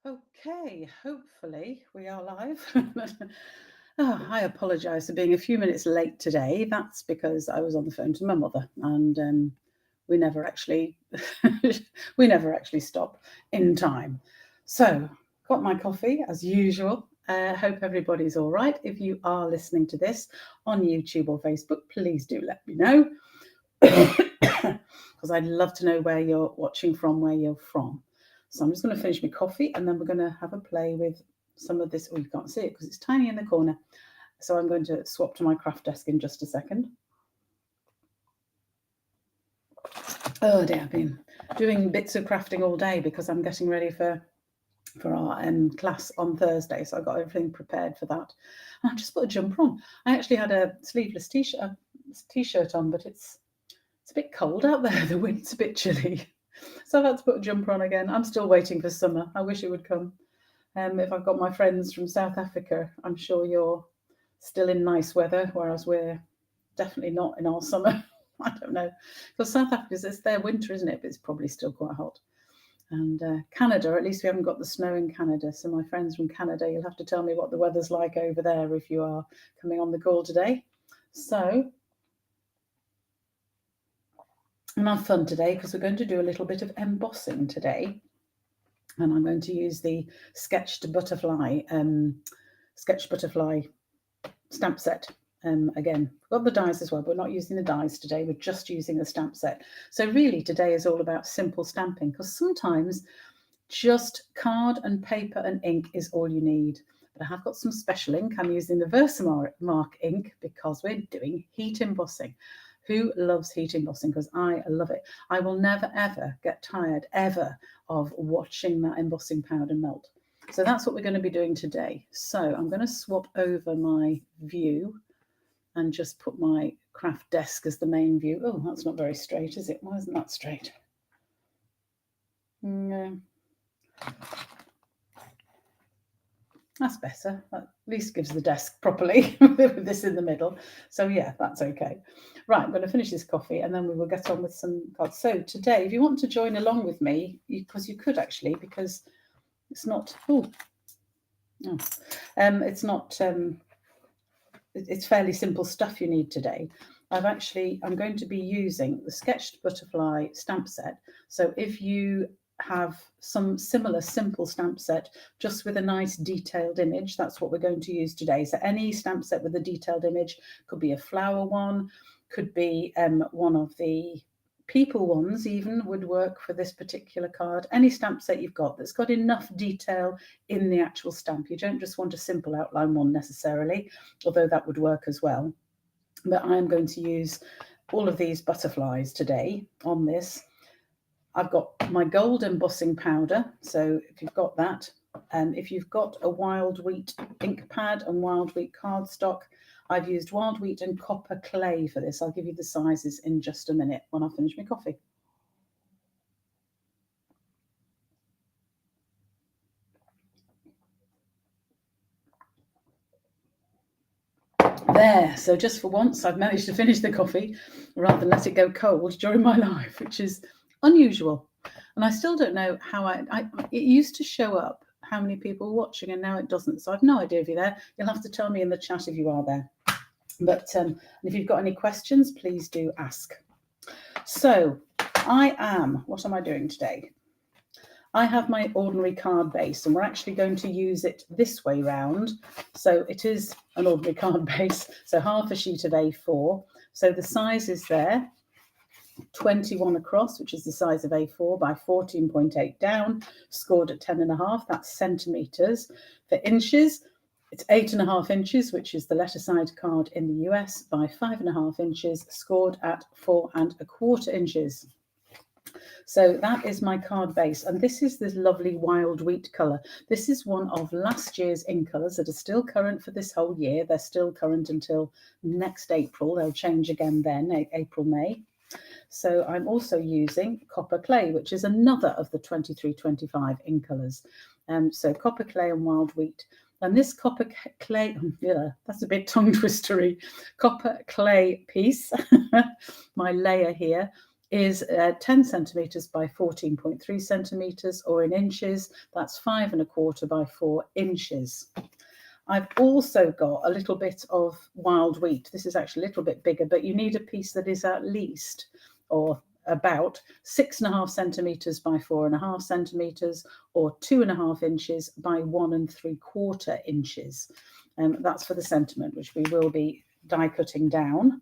Okay, hopefully we are live. I apologise for being a few minutes late today. That's because I was on the phone to my mother, and we never actually we never actually stop in time. So, got my coffee as usual. Hope everybody's all right. If you are listening to this on YouTube or Facebook, please do let me know because I'd love to know where you're watching from, where you're from. So I'm just going to finish my coffee and then we're going to have a play with some of this. Oh, you can't see it because it's tiny in the corner. So I'm going to swap to my craft desk in just a second. Oh dear, I've been doing bits of crafting all day because I'm getting ready for our class on Thursday. So I got everything prepared for that. And I just put a jumper on. I actually had a sleeveless t-shirt on, but it's a bit cold out there. The wind's a bit chilly. So I've had to put a jumper on again. I'm still waiting for summer. I wish it would come. If I've got my friends from South Africa, I'm sure you're still in nice weather, whereas we're definitely not in our summer. I don't know. Because South Africa, it's their winter, isn't it? But it's probably still quite hot. And Canada, at least we haven't got the snow in Canada. So my friends from Canada, you'll have to tell me what the weather's like over there if you are coming on the call today. So I'm have fun today because we're going to do a little bit of embossing today. And I'm going to use the sketched butterfly stamp set. Again, we've got the dies as well, but we're not using the dies today. We're just using the stamp set. So really today is all about simple stamping because sometimes just card and paper and ink is all you need. But I have got some special ink. I'm using the Versamark ink because we're doing heat embossing. Who loves heat embossing? Because I love it. I will never, ever get tired, ever, of watching that embossing powder melt. So that's what we're going to be doing today. So I'm going to swap over my view and just put my craft desk as the main view. Oh, that's not very straight, is it? Why isn't that straight? No. That's better. That at least gives the desk properly with this in the middle. So yeah, that's okay. Right, I'm going to finish this coffee and then we will get on with some cards. So today, if you want to join along with me, because you could actually, because it's not. It's not. It's fairly simple stuff you need today. I'm going to be using the sketched butterfly stamp set. So if you have some similar simple stamp set just with a nice detailed image, that's what we're going to use today. So any stamp set with a detailed image, could be a flower one, could be one of the people ones even would work for this particular card. Any stamp set you've got that's got enough detail in the actual stamp. You don't just want a simple outline one necessarily, although that would work as well. But I'm going to use all of these butterflies today on this. I've got my gold embossing powder, so if you've got that, and if you've got a wild wheat ink pad and wild wheat cardstock, I've used wild wheat and copper clay for this. I'll give you the sizes in just a minute when I finish my coffee. There, so just for once, I've managed to finish the coffee rather than let it go cold during my life, which is unusual. And I still don't know how it used to show up how many people were watching, and now it doesn't. So I've no idea if you're there. You'll have to tell me in the chat if you are there. But if you've got any questions, please do ask. So what am I doing today? I have my ordinary card base and we're actually going to use it this way round. So it is an ordinary card base, so half a sheet of A4. So the size is there, 21 across, which is the size of A4 by 14.8 down, scored at 10.5, that's centimetres. For inches, it's 8.5 inches, which is the letter-side card in the US, by 5.5 inches, scored at 4.25 inches. So that is my card base, and this is this lovely wild wheat colour. This is one of last year's ink colours that are still current for this whole year. They're still current until next April. They'll change again then, April, May. So I'm also using copper clay, which is another of the 2325 ink colours. So copper clay and wild wheat. And this copper clay, that's a bit tongue twistery, copper clay piece, my layer here, is 10 centimetres by 14.3 centimetres, or in inches, that's 5 1/4 by 4 inches. I've also got a little bit of wild wheat. This is actually a little bit bigger, but you need a piece that is at least, or about 6.5 centimetres by 4.5 centimetres, or 2.5 inches by 1 3/4 inches. That's for the sentiment, which we will be die cutting down.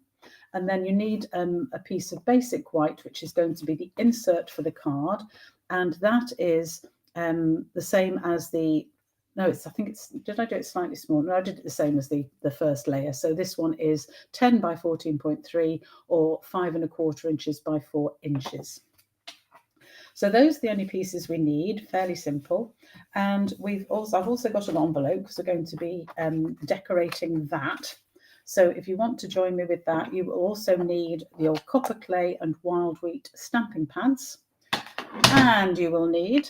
And then you need a piece of basic white, which is going to be the insert for the card. And that is the same as the, no, I think it's, did I do it slightly smaller? No, I did it the same as the first layer. So this one is 10 by 14.3, or 5 1/4 inches by 4 inches. So those are the only pieces we need, fairly simple. And I've also got an envelope, because we're going to be decorating that. So if you want to join me with that, you will also need your copper clay and wild wheat stamping pads. And you will need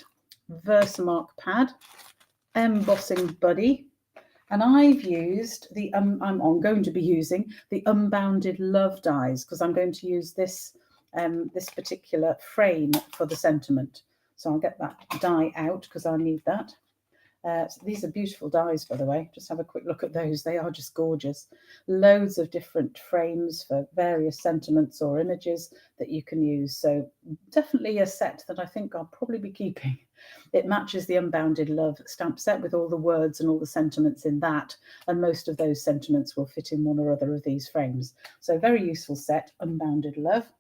Versamark pad, embossing buddy, and I've used the, I'm going to be using the Unbounded Love dies, because I'm going to use this particular frame for the sentiment. So I'll get that die out, because I need that. So these are beautiful dies, by the way. Just have a quick look at those. They are just gorgeous. Loads of different frames for various sentiments or images that you can use. So definitely a set that I think I'll probably be keeping. It matches the Unbounded Love stamp set with all the words and all the sentiments in that. And most of those sentiments will fit in one or other of these frames. So very useful set, Unbounded Love.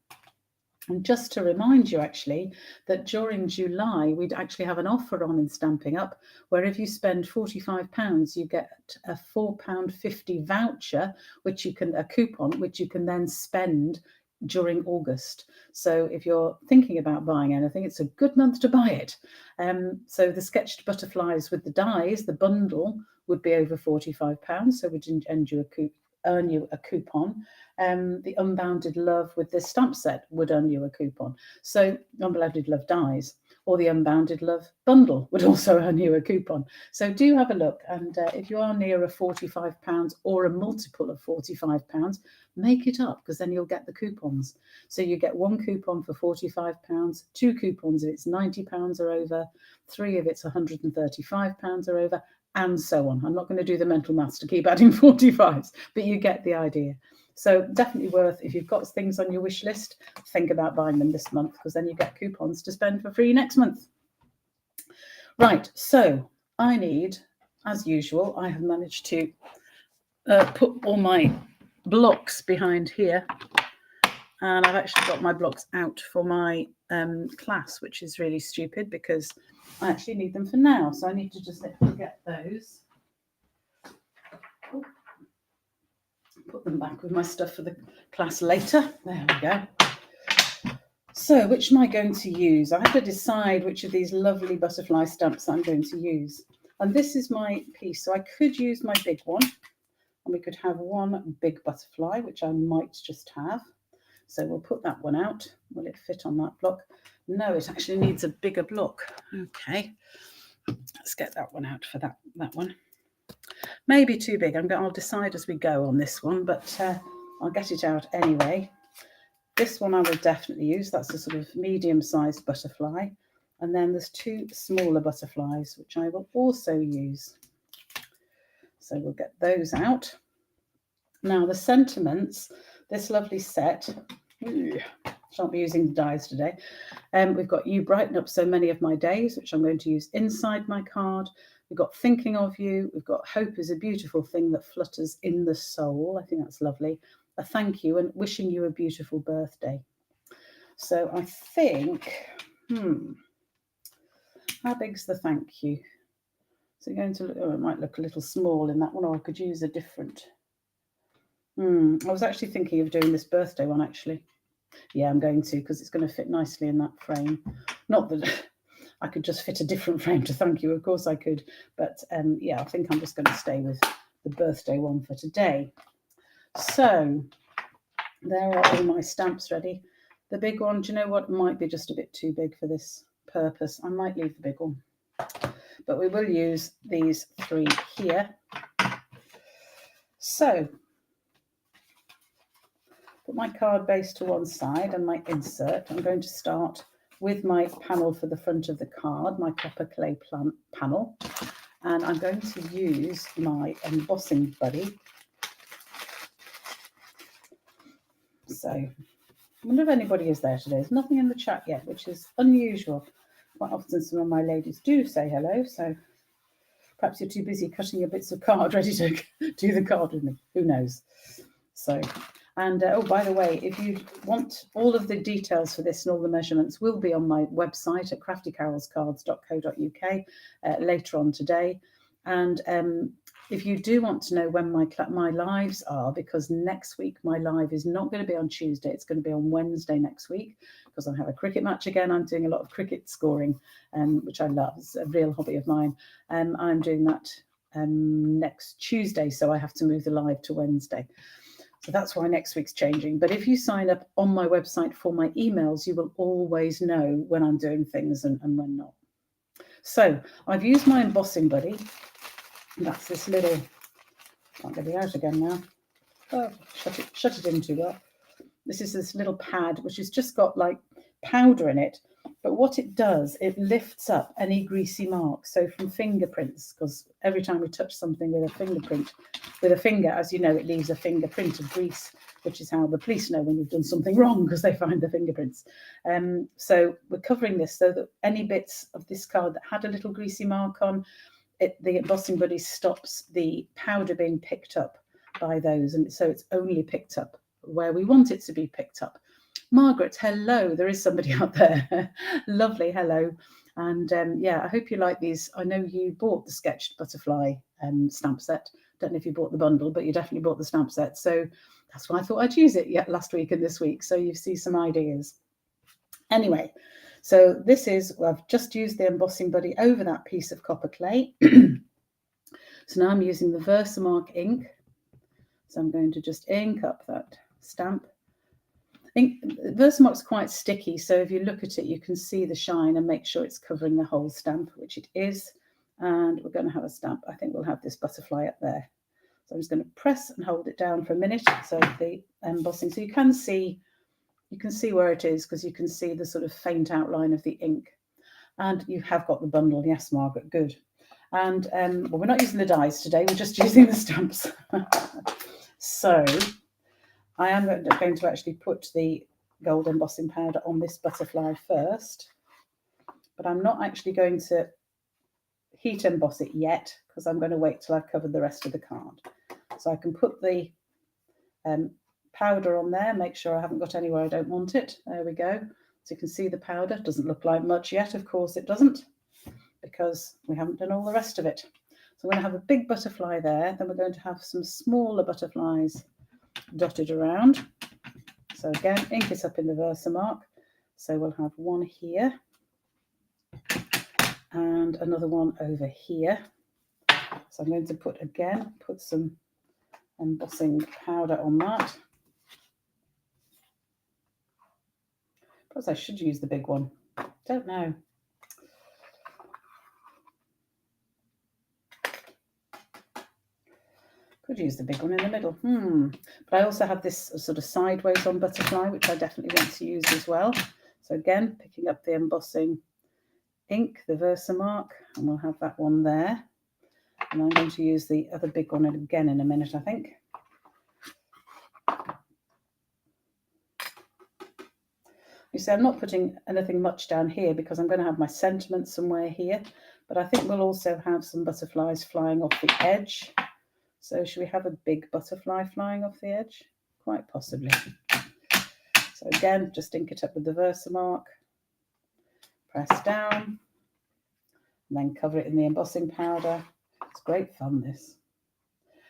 And just to remind you, actually, that during July, we'd actually have an offer on in Stamping Up, where if you spend £45, you get a £4.50 voucher, a coupon, which you can then spend during August. So if you're thinking about buying anything, it's a good month to buy it. So the sketched butterflies with the dies, the bundle, would be over £45, so we'd earn you a coupon. The Unbounded Love with this stamp set would earn you a coupon. So Unbounded Love dies, or the Unbounded Love bundle would also earn you a coupon. So do have a look, and if you are near a £45 or a multiple of £45, make it up, because then you'll get the coupons. So you get one coupon for £45, two coupons if it's £90 or over, three if it's £135 or over, and so on. I'm not going to do the mental maths to keep adding 45s, but you get the idea. So definitely worth, if you've got things on your wish list, think about buying them this month, because then you get coupons to spend for free next month. Right, so I need, as usual, I have managed to put all my blocks behind here, and I've actually got my blocks out for my class, which is really stupid, because I actually need them for now. So I need to just get those. Put them back with my stuff for the class later. There we go. So which am I going to use? I have to decide which of these lovely butterfly stamps I'm going to use. And this is my piece. So I could use my big one, and we could have one big butterfly, which I might just have. So we'll put that one out. Will it fit on that block? No, it actually needs a bigger block. Okay, let's get that one out for that one. Maybe too big. I'll decide as we go on this one, but I'll get it out anyway. This one I will definitely use. That's a sort of medium-sized butterfly. And then there's two smaller butterflies, which I will also use. So we'll get those out. Now the sentiments, this lovely set, shan't be using the dies today. We've got You Brighten Up So Many of My Days, which I'm going to use inside my card. We've got Thinking of You. We've got Hope is a Beautiful Thing That Flutters in the Soul. I think that's lovely. A thank you and wishing you a beautiful birthday. So I think, how big's the thank you? So going to look, it might look a little small in that one, or I could use a different. I was actually thinking of doing this birthday one, actually. Yeah, I'm going to, because it's going to fit nicely in that frame. Not that I could just fit a different frame to thank you. Of course I could. But yeah, I think I'm just going to stay with the birthday one for today. So there are all my stamps ready. The big one, do you know what? It might be just a bit too big for this purpose. I might leave the big one. But we will use these three here. So put my card base to one side and my insert. I'm going to start with my panel for the front of the card, my copper clay panel, and I'm going to use my embossing buddy. So I wonder if anybody is there today. There's nothing in the chat yet, which is unusual. Quite often some of my ladies do say hello, so perhaps you're too busy cutting your bits of card ready to do the card with me. Who knows? So, and oh, by the way, if you want all of the details for this and all the measurements will be on my website at craftycarolscards.co.uk later on today. And if you do want to know when my lives are, because next week my live is not going to be on Tuesday, it's going to be on Wednesday next week, because I have a cricket match again. I'm doing a lot of cricket scoring, which I love. It's a real hobby of mine. I'm doing that next Tuesday, so I have to move the live to Wednesday. So that's why next week's changing. But if you sign up on my website for my emails, you will always know when I'm doing things and when not. So I've used my embossing buddy. That's this little, can't get it out again now. Oh, shut it in too well. This is this little pad, which has just got like powder in it. But what it does, it lifts up any greasy marks. So from fingerprints, because every time we touch something with a fingerprint, with a finger, as you know, it leaves a fingerprint of grease, which is how the police know when you've done something wrong, because they find the fingerprints. So we're covering this so that any bits of this card that had a little greasy mark on it, the embossing buddy stops the powder being picked up by those. And so it's only picked up where we want it to be picked up. Margaret, hello. There is somebody out there. Lovely, hello. And yeah, I hope you like these. I know you bought the sketched butterfly stamp set. Don't know if you bought the bundle, but you definitely bought the stamp set. So that's why I thought I'd use it last week and this week. So you see some ideas. Anyway, so this is, I've just used the embossing buddy over that piece of copper clay. So now I'm using the Versamark ink. So I'm going to just ink up that stamp. Versamark's quite sticky, so if you look at it, you can see the shine and make sure it's covering the whole stamp, which it is. And we're going to have a stamp. I think we'll have this butterfly up there. So I'm just going to press and hold it down for a minute. So the embossing, so you can see where it is, because you can see the sort of faint outline of the ink. And you have got the bundle, yes, Margaret, good. And well, we're not using the dies today, we're just using the stamps. So I am going to actually put the gold embossing powder on this butterfly first, but I'm not actually going to heat emboss it yet, because I'm going to wait till I've covered the rest of the card. So I can put the powder on there, make sure I haven't got anywhere I don't want it. There we go. So you can see the powder. Doesn't look like much yet, of course it doesn't, because we haven't done all the rest of it. So I'm going to have a big butterfly there, then we're going to have some smaller butterflies dotted around. So again, ink it up in the Versamark. So we'll have one here and another one over here. So I'm going to put some embossing powder on that. Perhaps I should use the big one. Don't know. Could use the big one in the middle. But I also have this sort of sideways on butterfly, which I definitely want to use as well. So again, picking up the embossing ink, the Versamark, and we'll have that one there. And I'm going to use the other big one again in a minute, I think. You see, I'm not putting anything much down here because I'm going to have my sentiment somewhere here, but I think we'll also have some butterflies flying off the edge. So should we have a big butterfly flying off the edge? Quite possibly. So again, just ink it up with the Versamark, press down, and then cover it in the embossing powder. It's great fun, this.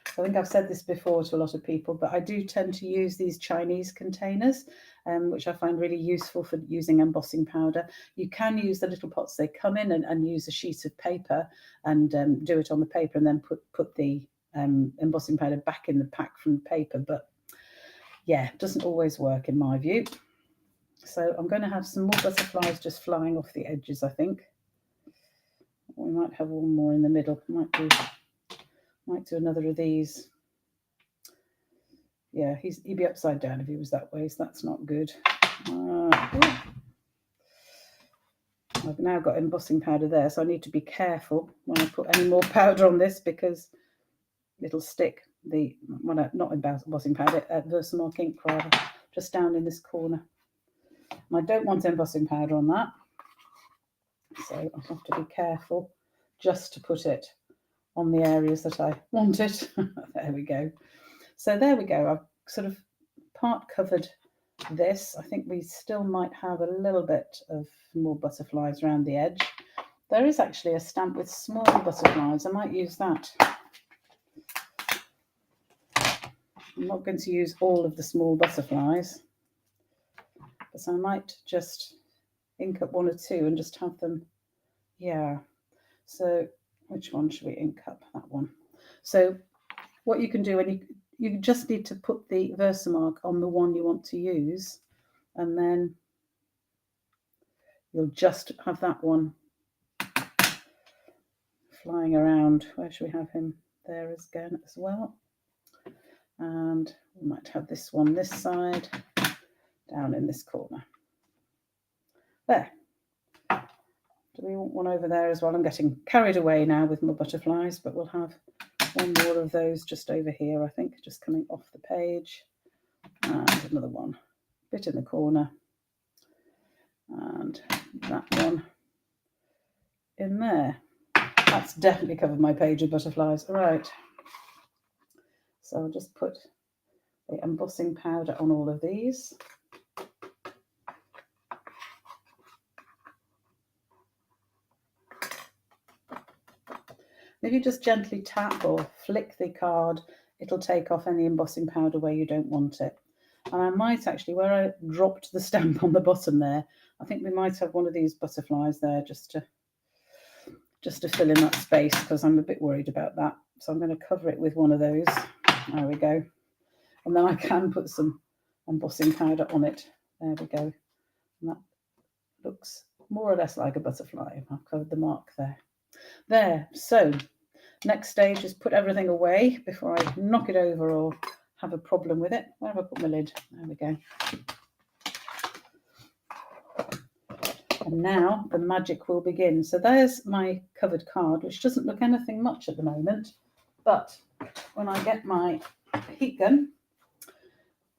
I think I've said this before to a lot of people, but I do tend to use these Chinese containers, which I find really useful for using embossing powder. You can use the little pots they come in and use a sheet of paper and do it on the paper and then put the embossing powder back in the pack from the paper. But yeah, it doesn't always work in my view. So I'm going to have some more butterflies just flying off the edges, I think. We might have one more in the middle. Might do another of these. Yeah, he'd be upside down if he was that way, so that's not good. I've now got embossing powder there, so I need to be careful when I put any more powder on this because it'll stick. Not embossing powder, Versamark ink rather, just down in this corner. And I don't want embossing powder on that, so I have to be careful just to put it on the areas that I want it. There we go. So there we go. I've sort of part covered this. I think we still might have a little bit of more butterflies around the edge. There is actually a stamp with small butterflies. I might use that. I'm not going to use all of the small butterflies, but I might just ink up one or two and just have them. Yeah. So which one should we ink up? That one. So what you can do when you just need to put the Versamark on the one you want to use, and then you'll just have that one flying around. Where should we have him? There again as well. And we might have this one this side, down in this corner. There. Do we want one over there as well? I'm getting carried away now with my butterflies, but we'll have one more of those just over here, I think, just coming off the page. And another one, a bit in the corner. And that one in there. That's definitely covered my page of butterflies. All right. So I'll just put the embossing powder on all of these. If you just gently tap or flick the card, it'll take off any embossing powder where you don't want it. And I might actually, where I dropped the stamp on the bottom there, I think we might have one of these butterflies there just to fill in that space, because I'm a bit worried about that. So I'm going to cover it with one of those. There we go. And then I can put some embossing powder on it. There we go. And that looks more or less like a butterfly. I've covered the mark there. There. So next stage is put everything away before I knock it over or have a problem with it. Where have I put my lid? There we go. And now the magic will begin. So there's my covered card, which doesn't look anything much at the moment. But when I get my heat gun,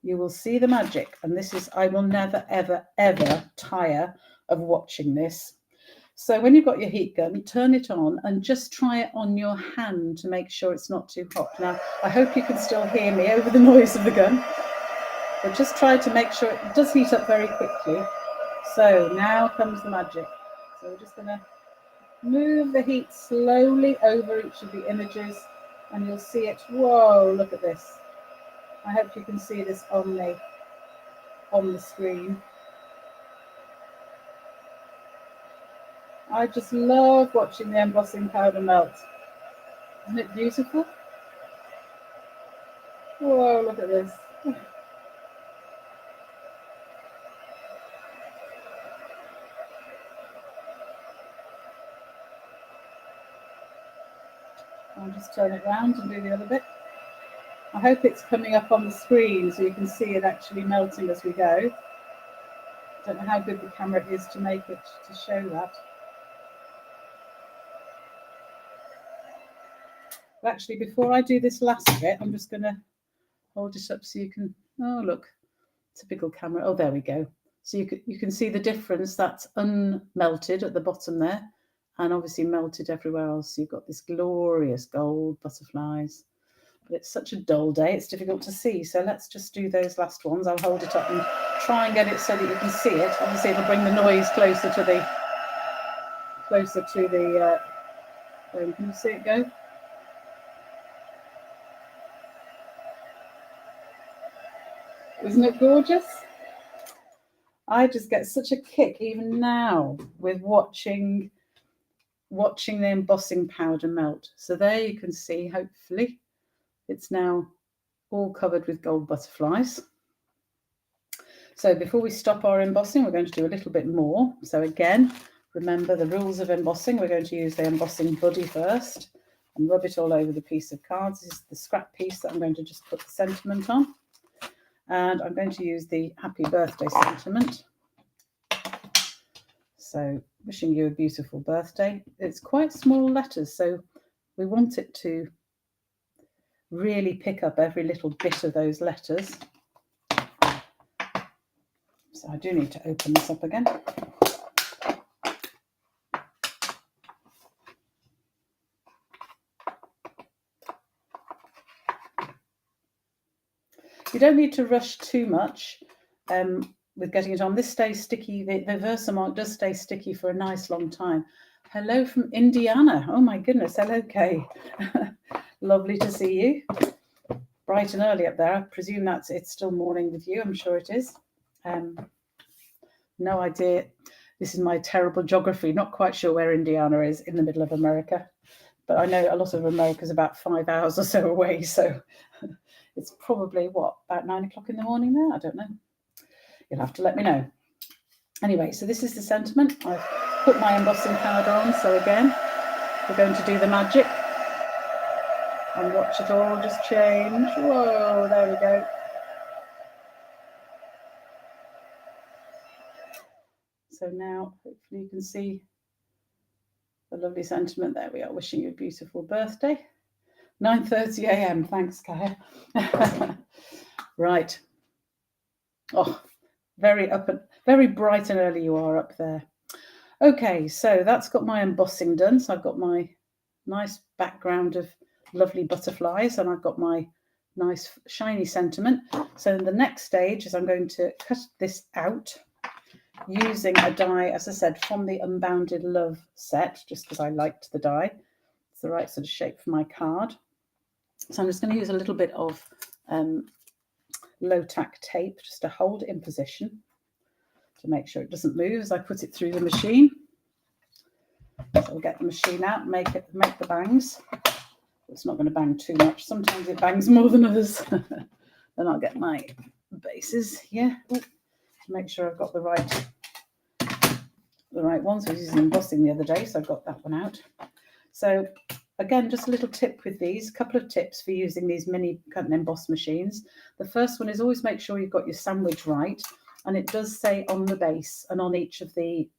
you will see the magic. And this is, I will never, ever, ever tire of watching this. So when you've got your heat gun, turn it on and just try it on your hand to make sure it's not too hot. Now, I hope you can still hear me over the noise of the gun. But just try to make sure it does heat up very quickly. So now comes the magic. So we're just going to move the heat slowly over each of the images and you'll see it. Whoa, look at this. I hope you can see this on the screen. I just love watching the embossing powder melt. Isn't it beautiful? Whoa, look at this. I'll just turn it around and do the other bit. I hope it's coming up on the screen so you can see it actually melting as we go. Don't know how good the camera is to make it to show that. But actually, before I do this last bit, I'm just going to hold it up so you can. Oh, look, typical camera. Oh, there we go. So you can see the difference. That's unmelted at the bottom there, and obviously melted everywhere else. So you've got this glorious gold butterflies. But it's such a dull day, it's difficult to see. So let's just do those last ones. I'll hold it up and try and get it so that you can see it. Obviously, it'll bring the noise closer to the. Can you see it go? Isn't it gorgeous? I just get such a kick even now with watching the embossing powder melt. So there you can see, hopefully, it's now all covered with gold butterflies. So before we stop our embossing, we're going to do a little bit more. So again, remember the rules of embossing. We're going to use the embossing buddy first and rub it all over the piece of cards. This is the scrap piece that I'm going to just put the sentiment on. And I'm going to use the happy birthday sentiment. So wishing you a beautiful birthday. It's quite small letters, so we want it to really pick up every little bit of those letters. So I do need to open this up again. You don't need to rush too much with getting it on. This stays sticky. The Versamark does stay sticky for a nice long time. Hello from Indiana. Oh my goodness. Hello, Kay. Lovely to see you. Bright and early up there. I presume it's still morning with you. I'm sure it is. No idea. This is my terrible geography. Not quite sure where Indiana is in the middle of America. But I know a lot of America's about 5 hours or so away. So it's probably, about 9 o'clock in the morning there? I don't know. You'll have to let me know. Anyway, so this is the sentiment. I've put my embossing powder on. So again, we're going to do the magic. And watch it all just change. Whoa, there we go. So now, hopefully you can see the lovely sentiment. There we are, wishing you a beautiful birthday. 9:30 a.m. Thanks, Kaya. Right. Oh, very bright and early you are up there. Okay, so that's got my embossing done. So I've got my nice background of lovely butterflies, and I've got my nice shiny sentiment. So the next stage is I'm going to cut this out using a die, as I said, from the Unbounded Love set, just because I liked the die. It's the right sort of shape for my card. So I'm just going to use a little bit of low tack tape just to hold it in position to make sure it doesn't move as I put it through the machine. So we'll get the machine out, make the bangs. It's not going to bang too much. Sometimes it bangs more than others. Then I'll get my bases here to make sure I've got the right one. So I was using embossing the other day, so I've got that one out. So again, just a little tip with these, a couple of tips for using these mini cut and emboss machines. The first one is always make sure you've got your sandwich right. And it does say on the base and on each of the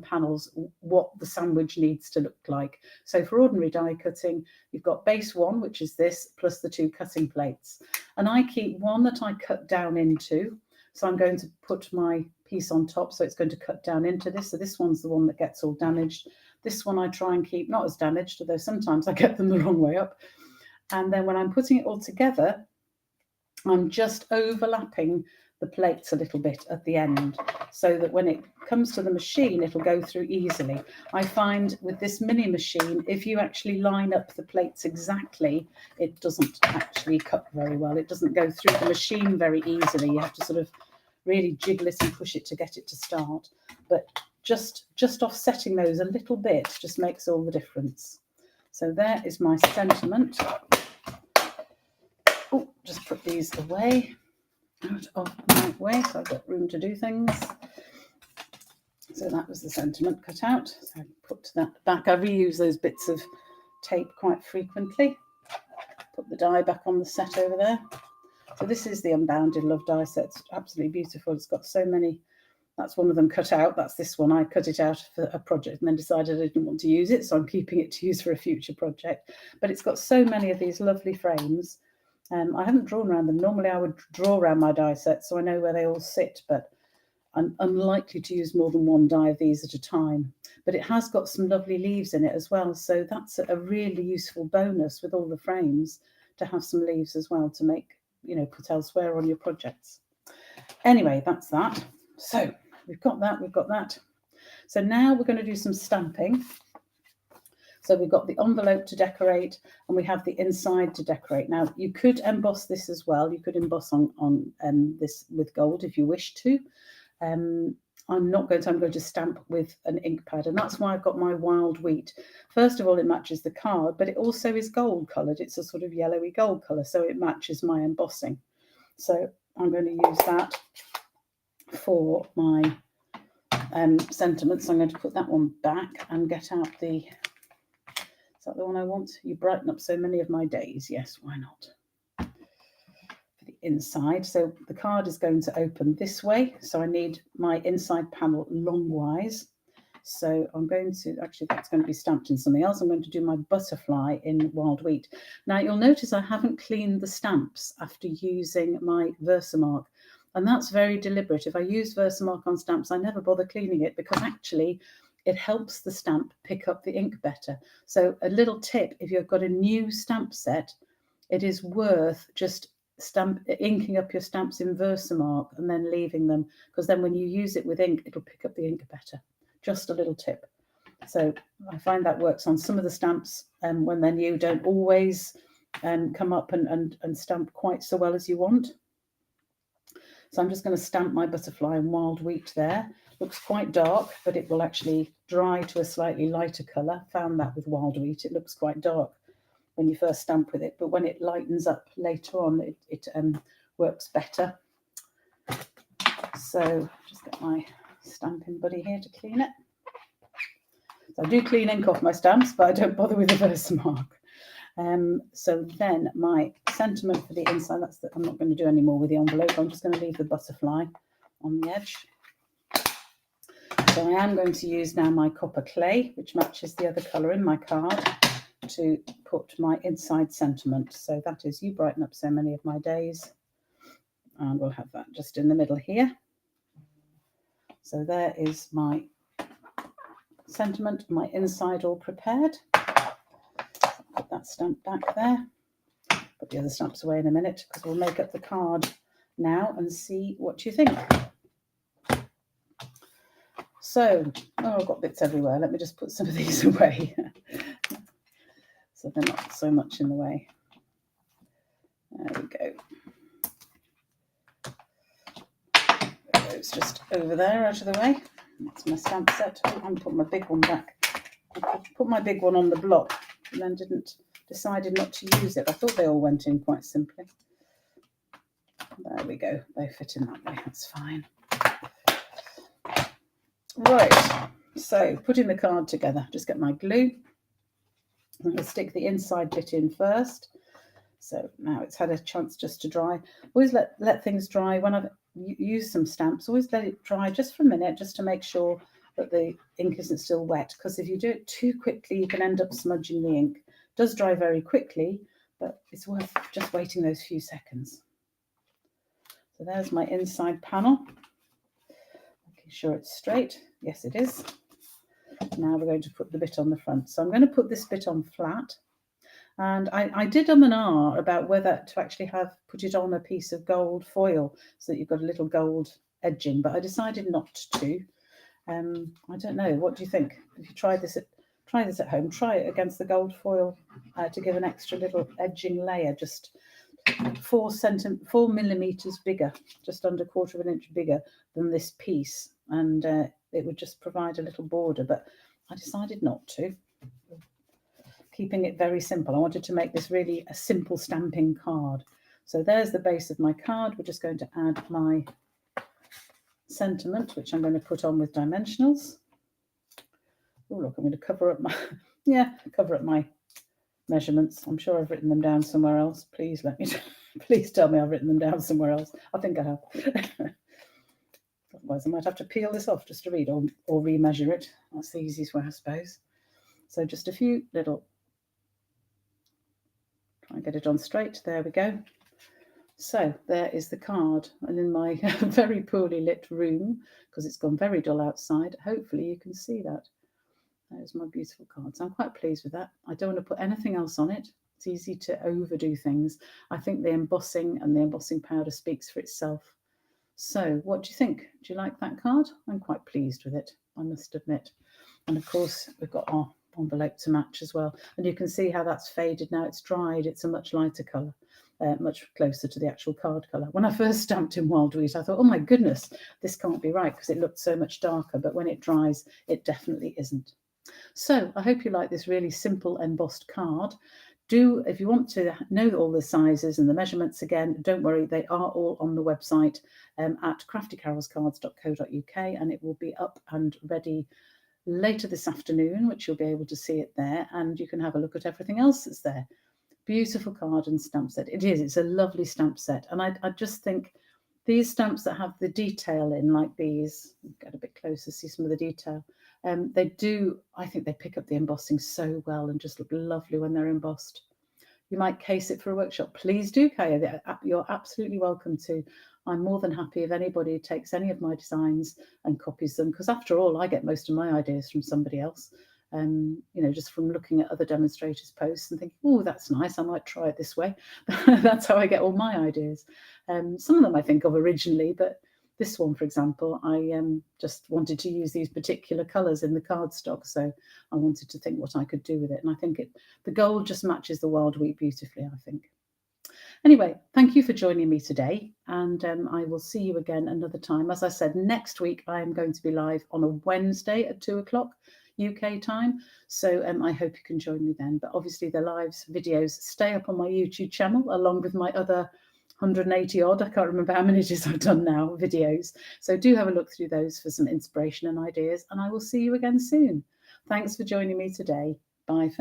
panels what the sandwich needs to look like. So for ordinary die cutting, you've got base one, which is this, plus the 2 cutting plates. And I keep one that I cut down into. So I'm going to put my piece on top, so it's going to cut down into this. So this one's the one that gets all damaged. This one I try and keep not as damaged, although sometimes I get them the wrong way up. And then when I'm putting it all together, I'm just overlapping the plates a little bit at the end, so that when it comes to the machine, it'll go through easily. I find with this mini machine, if you actually line up the plates exactly, it doesn't actually cut very well. It doesn't go through the machine very easily. You have to sort of really jiggle it and push it to get it to start. But just offsetting those a little bit just makes all the difference. So there is my sentiment. Oh, just put these away. Out of my way, so I've got room to do things. So that was the sentiment cut out. So I put that back. I reuse those bits of tape quite frequently. Put the die back on the set over there. So this is the Unbounded Love die set. It's absolutely beautiful. It's got so many. That's one of them cut out. That's this one. I cut it out for a project and then decided I didn't want to use it, so I'm keeping it to use for a future project. But it's got so many of these lovely frames. I haven't drawn around them. Normally I would draw around my die set so I know where they all sit, but I'm unlikely to use more than one die of these at a time. But it has got some lovely leaves in it as well, so that's a really useful bonus with all the frames to have some leaves as well to make, put elsewhere on your projects. Anyway, that's that. So we've got that. So now we're going to do some stamping. So we've got the envelope to decorate and we have the inside to decorate. Now, you could emboss this as well. You could emboss on this with gold if you wish to. I'm going to stamp with an ink pad, and that's why I've got my wild wheat. First of all, it matches the card, but it also is gold coloured. It's a sort of yellowy gold colour, so it matches my embossing. So I'm going to use that for my sentiments. I'm going to put that one back and get out the... Is that the one I want? You brighten up so many of my days. Yes, why not? for the inside. So the card is going to open this way. So I need my inside panel longwise. So I'm going to, actually that's going to be stamped in something else. I'm going to do my butterfly in wild wheat. Now you'll notice I haven't cleaned the stamps after using my Versamark. And that's very deliberate. If I use Versamark on stamps, I never bother cleaning it because actually it helps the stamp pick up the ink better. So a little tip, if you've got a new stamp set, it is worth just inking up your stamps in Versamark and then leaving them, because then when you use it with ink, it'll pick up the ink better. Just a little tip. So I find that works on some of the stamps, and when they're new, don't always come up and stamp quite so well as you want. So I'm just going to stamp my butterfly in wild wheat there. Looks quite dark, but it will actually dry to a slightly lighter colour. Found that with wild wheat, it looks quite dark when you first stamp with it, but when it lightens up later on, it works better. So just get my stamping buddy here to clean it. So I do clean ink off my stamps, but I don't bother with the Versamark. So then my sentiment for the inside, I'm not going to do any more with the envelope. I'm just going to leave the butterfly on the edge. So I am going to use now my copper clay, which matches the other colour in my card, to put my inside sentiment. So that is "You brighten up so many of my days." And we'll have that just in the middle here. So there is my sentiment, my inside all prepared. Put that stamp back there. Put the other stamps away in a minute because we'll make up the card now and see what you think. So, I've got bits everywhere. Let me just put some of these away so they're not so much in the way. There we go. It's just over there, out of the way. That's my stamp set. Oh, I'm putting my big one back. I put my big one on the block and then decided not to use it. I thought they all went in quite simply. There we go. They fit in that way. That's fine. Right. So putting the card together. Just get my glue. I'm going to stick the inside bit in first. So now it's had a chance just to dry. Always let things dry. When I've used some stamps, always let it dry just for a minute, just to make sure that the ink isn't still wet. Because if you do it too quickly, you can end up smudging the ink. It does dry very quickly, but it's worth just waiting those few seconds. So there's my inside panel. Making sure it's straight. Yes, it is. Now we're going to put the bit on the front. So I'm going to put this bit on flat. And I did and ah about whether to actually put it on a piece of gold foil so that you've got a little gold edging, but I decided not to. I don't know. What do you think? If you try this at home, try it against the gold foil to give an extra little edging layer, just 4 millimeters bigger, just under 1/4 of an inch bigger than this piece, and it would just provide a little border. But I decided not to. Keeping it very simple. I wanted to make this really a simple stamping card. So there's the base of my card. We're just going to add my sentiment, which I'm going to put on with dimensionals. Oh, look, I'm going to cover up my measurements. I'm sure I've written them down somewhere else. Please please tell me I've written them down somewhere else. I think I have. Otherwise, I might have to peel this off just to read or remeasure it. That's the easiest way, I suppose. So just a few little. Try and get it on straight. There we go. So there is the card, and in my very poorly lit room, because it's gone very dull outside, hopefully you can see that. There's my beautiful card. So I'm quite pleased with that. I don't want to put anything else on it. It's easy to overdo things. I think the embossing and the embossing powder speaks for itself. So what do you think? Do you like that card? I'm quite pleased with it, I must admit. And of course, we've got our envelope to match as well. And you can see how that's faded now. It's dried. It's a much lighter colour, much closer to the actual card colour. When I first stamped in wild wheat, I thought, oh my goodness, this can't be right, because it looked so much darker. But when it dries, it definitely isn't. So I hope you like this really simple embossed card. If you want to know all the sizes and the measurements again, don't worry, they are all on the website at craftycarolscards.co.uk, and it will be up and ready later this afternoon, which you'll be able to see it there, and you can have a look at everything else that's there. Beautiful card and stamp set. It is. It's a lovely stamp set. And I just think these stamps that have the detail in, like these, get a bit closer, see some of the detail. They do, I think they pick up the embossing so well and just look lovely when they're embossed. You might case it for a workshop. Please do, Kaya. You're absolutely welcome to. I'm more than happy if anybody takes any of my designs and copies them, because after all, I get most of my ideas from somebody else. Just from looking at other demonstrators' posts and thinking, oh, that's nice, I might try it this way. That's how I get all my ideas. Some of them I think of originally, but this one, for example, I just wanted to use these particular colours in the cardstock, so I wanted to think what I could do with it. And I think the gold just matches the wild wheat beautifully, I think. Anyway, thank you for joining me today, and I will see you again another time. As I said, next week I am going to be live on a Wednesday at 2 o'clock UK time, so I hope you can join me then. But obviously the lives videos stay up on my YouTube channel along with my other 180 odd, I can't remember how many it is I've done now, videos. So do have a look through those for some inspiration and ideas, and I will see you again soon. Thanks for joining me today. Bye for now.